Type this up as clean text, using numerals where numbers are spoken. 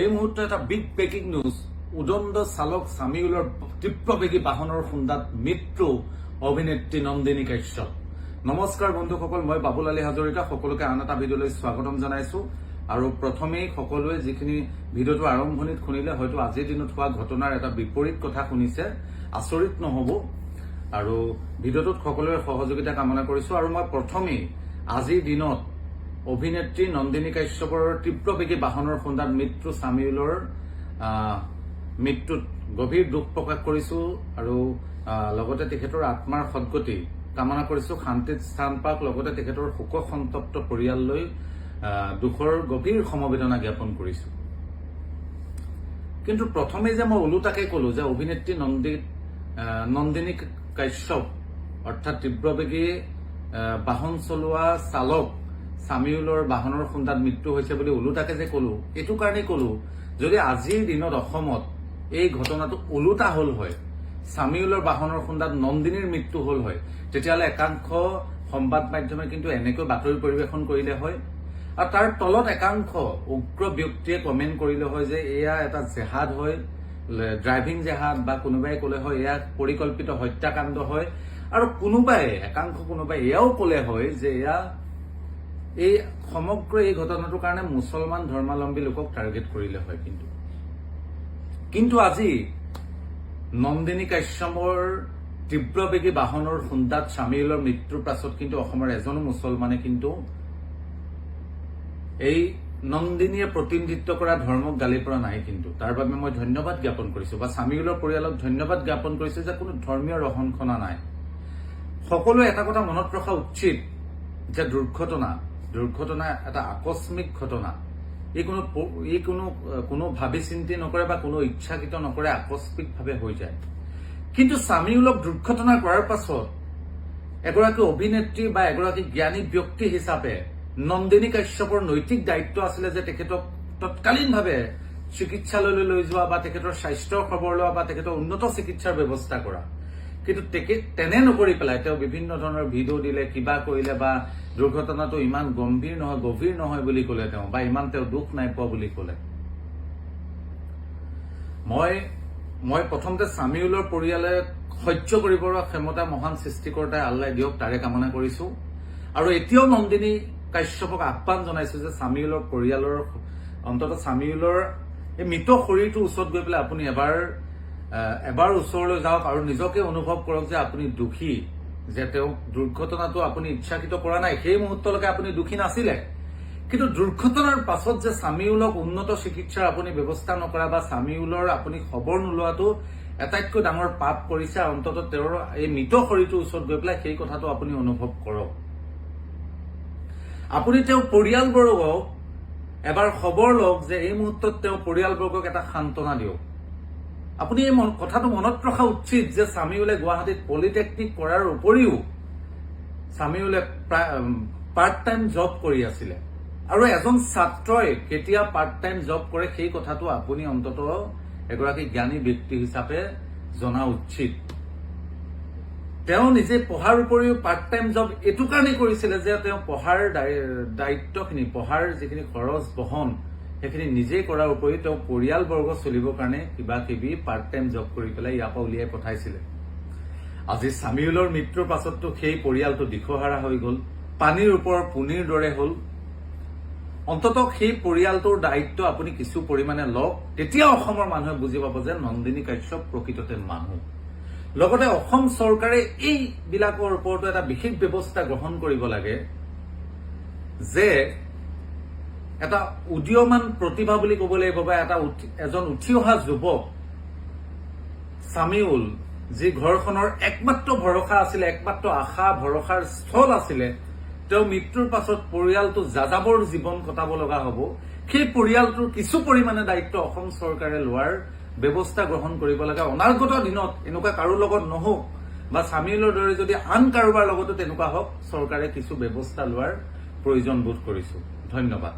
এই মুহূৰ্তে এটা big breaking news. উদণ্ড চালক সামিউলৰ তীব্ৰবেগী বাহনৰ খুন্দাত মৃত্যু অভিনেত্ৰী নন্দিনী কাশ্যপ। নমস্কাৰ বন্ধুসকল, মই বাবুল আলী হাজৰিকা সকলোকে আন এটা ভিডিঅ'লৈ স্বাগতম জনাইছো। আৰু প্ৰথমেই সকলোৱে যিখিনি ভিডিঅ'টো আৰম্ভণিত শুনিলে হয়তো আজিৰ দিনত হোৱা ঘটনাৰ এটা বিপৰীত কথা শুনিছে, আচৰিত নহব। আৰু ভিডিঅ'টোত সকলোৰে সহযোগিতা কামনা কৰিছো। আৰু মই প্ৰথমেই আজিৰ দিনত অভিনেত্ৰী নন্দিনী কাশ্যপৰ তীব্ৰবেগী বাহনৰ খুন্দাত মৃত্যু সামিউলৰ মৃত্যুত গভীৰ দুখ প্ৰকাশ কৰিছো আৰু লগতে তেখেতৰ আত্মাৰ সদ্গতি কামনা কৰিছো। শান্তিত স্থান পাওক। লগতে তেখেতৰ শোক সন্তপ্ত পৰিয়াললৈ দুখৰ গভীৰ সমবেদনা জ্ঞাপন কৰিছো। কিন্তু প্ৰথমে যে মই ওলোটাকে কলো যে অভিনেত্ৰী নন্দিনী কাশ্যপ অৰ্থাৎ তীব্ৰবেগী বাহন চলোৱা চালক সামিউলৰ বাহনৰ খুন্দাত মৃত্যু হৈছে বুলি ওলোটাকে যে কলো, এইটো কাৰণেই কলো যদি আজিৰ দিনত অসমত এই ঘটনাটো ওলোটা হল হয়, সামিউলৰ বাহনৰ খুন্দাত নন্দিনীৰ মৃত্যু হল হয়, তেতিয়াহ'লে একাংশ সংবাদ মাধ্যমে কিন্তু এনেকৈ বাতৰি পৰিৱেশন কৰিলে হয়। আৰু তাৰ তলত একাংশ উগ্ৰ ব্যক্তিয়ে কমেণ্ট কৰিলে হয় যে এয়া এটা জেহাদ হয়, ড্ৰাইভিং জেহাদ, বা কোনোবাই কলে হয় এয়া পৰিকল্পিত হত্যাকাণ্ড হয়। আৰু একাংশ কোনোবাই এয়াও কলে হয় যে এয়া এই সমগ্ৰ এই ঘটনাটোৰ কাৰণে মুছলমান ধৰ্মাৱলম্বী লোকক টাৰ্গেট কৰিলে হয়। কিন্তু আজি নন্দিনী কাশ্যপৰ তীব্ৰবেগী বাহনৰ খুন্দাত সামিউলৰ মৃত্যুৰ পাছত কিন্তু অসমৰ এজনো মুছলমানে কিন্তু এই নন্দিনীয়ে প্ৰতিনিধিত্ব কৰা ধৰ্মক গালি পৰা নাই। কিন্তু তাৰ বাবে মই ধন্যবাদ জ্ঞাপন কৰিছো, বা সামিউলৰ পৰিয়ালক ধন্যবাদ জ্ঞাপন কৰিছো যে কোনো ধৰ্মীয় ৰহনখনা নাই। সকলোৱে এটা কথা মনত ৰখা উচিত যে দুৰ্ঘটনা এটা আকস্মিক ঘটনা। কোনো ভাবি চিন্তি নকৰে বা কোনো ইচ্ছাকৃত নকৰে, আকস্মিকভাৱে হৈ যায়। কিন্তু সামিউলক দুৰ্ঘটনা কৰাৰ পাছত এগৰাকী অভিনেত্ৰী বা এগৰাকী জ্ঞানী ব্যক্তি হিচাপে নন্দিনী কাশ্যপৰ নৈতিক দায়িত্ব আছিলে যে তেখেতক তৎকালীনভাৱে চিকিৎসালয়লৈ লৈ যোৱা বা তেখেতৰ স্বাস্থ্যৰ খবৰ লোৱা বা তেখেতৰ উন্নত চিকিৎসাৰ ব্যৱস্থা কৰা। কিন্তু তেনে নকৰি পেলাই তেওঁ বিভিন্ন ধৰণৰ ভিডিঅ' দিলে, কিবা কৰিলে, বা দুৰ্ঘটনাটো ইমান গভীৰ নহয় বুলি কলে তেওঁ, বা ইমান তেওঁ দুখ নাই পোৱা বুলি কলে। মই প্ৰথমতে সামিউলৰ পৰিয়ালে সহ্য কৰিব পৰা ক্ষমতা মহান সৃষ্টিকৰ্তাই আল্লাই দিয়ক, তাৰে কামনা কৰিছো। আৰু এতিয়াও নন্দিনী কাশ্যপক আহ্বান জনাইছো যে সামিউলৰ পৰিয়ালৰ অন্ততঃ সামিউলৰ এই মৃত শৰীৰটোৰ ওচৰত গৈ পেলাই আপুনি এবাৰ ওচৰলৈ যাওক আৰু নিজকে অনুভৱ কৰক যে আপুনি দুখী, যে তেওঁ দুৰ্ঘটনাটো আপুনি ইচ্ছাকৃত কৰা নাই। সেই মুহূৰ্তলৈকে আপুনি দুখী নাছিলে, কিন্তু দুৰ্ঘটনাৰ পাছত যে সামিউলক উন্নত চিকিৎসাৰ আপুনি ব্যৱস্থা নকৰা বা সামিউলৰ আপুনি খবৰ নোলোৱাটো আটাইতকৈ ডাঙৰ পাপ কৰিছে। অন্ততঃ তেওঁৰ এই মৃত শৰীৰটোৰ ওচৰত গৈ পেলাই সেই কথাটো আপুনি অনুভৱ কৰক। আপুনি তেওঁৰ পৰিয়ালবৰ্গক এবাৰ খবৰ লওক যে এই মুহূৰ্তত তেওঁ পৰিয়ালবৰ্গক এটা সান্তনা দিয়ক। আপুনি এই কথাটো মনত ৰখা উচিত যে সামিউলে গুৱাহাটীত পলিটেকনিক কৰাৰ উপৰিও সামিউলে পাৰ্ট টাইম জব কৰি আছিলে। আৰু এজন ছাত্ৰই কেতিয়া পাৰ্ট টাইম জব কৰে সেই কথাটো আপুনি অন্ততঃ এগৰাকী জ্ঞানী ব্যক্তি হিচাপে জনা উচিত। তেওঁ নিজে পঢ়াৰ উপৰিও পাৰ্ট টাইম জব এইটো কাৰণেই কৰিছিলে যে তেওঁ পঢ়াৰ দায়িত্বখিনি, পঢ়াৰ যিখিনি খৰচ বহন সেইখিনি নিজেই কৰাৰ উপৰি তেওঁ পৰিয়ালবৰ্গ চলিবৰ কাৰণে কিবা কিবি পাৰ্ট টাইম জব কৰি পেলাই ইয়াৰ পৰা উলিয়াই পঠাইছিলে। আজি সামিউলৰ মৃত্যুৰ পাছততো সেই পৰিয়ালটো দিশহাৰা হৈ গল, পানীৰ ওপৰত পুনিৰ দৰে হল। অন্ততঃ সেই পৰিয়ালটোৰ দায়িত্ব আপুনি কিছু পৰিমাণে লওক, তেতিয়া অসমৰ মানুহে বুজি পাব যে নন্দিনী কাশ্যপ প্ৰকৃততে মানুহ। লগতে অসম চৰকাৰে এইবিলাকৰ ওপৰতো এটা বিশেষ ব্যৱস্থা গ্ৰহণ কৰিব লাগে যে এটা উদীয়মান প্ৰতিভা বুলি ক'ব লাগিব, বা এজন উঠি অহা যুৱক সামিউল, যি ঘৰখনৰ একমাত্ৰ ভৰসা আছিলে, একমাত্ৰ আশা ভৰসাৰ স্থল আছিলে, তেওঁ মৃত্যুৰ পাছত পৰিয়ালটো যাযাবৰ জীৱন কটাব লগা হব। সেই পৰিয়ালটোৰ কিছু পৰিমাণে দায়িত্ব অসম চৰকাৰে লোৱাৰ ব্যৱস্থা গ্ৰহণ কৰিব লাগে। অনাগত দিনত এনেকুৱা কাৰো লগত নহওক, বা সামিউলৰ দৰে যদি আন কাৰোবাৰ লগতো তেনেকুৱা হওক, চৰকাৰে কিছু ব্যৱস্থা লোৱাৰ প্ৰয়োজন বোধ কৰিছো। ধন্যবাদ।